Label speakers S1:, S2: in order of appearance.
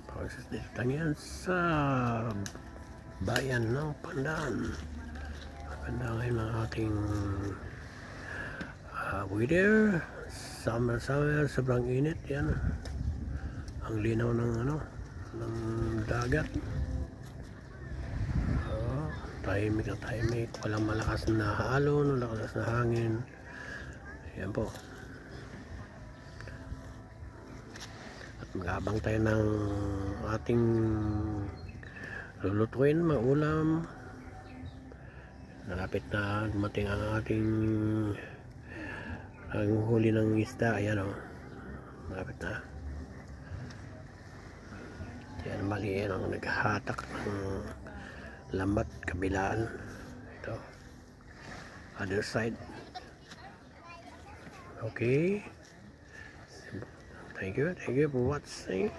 S1: Process dito lang yan sa bayan ng Pandan. Maganda ngayon ang ating weather. Summer, sobrang init yan. Ang linaw ng ng dagat. Tahimik na tahimik, walang malakas na alon, malakas na hangin. Yan po. At mag-abang tayo ng ating lulutuin, maulam. Nalapit na dumating ang ating ang huli ng isda. Ayan o, malapit na. Yan, mali yan ang naghahatak ng lambat kabilaan. Ito, other side. Okay, thank you for watching.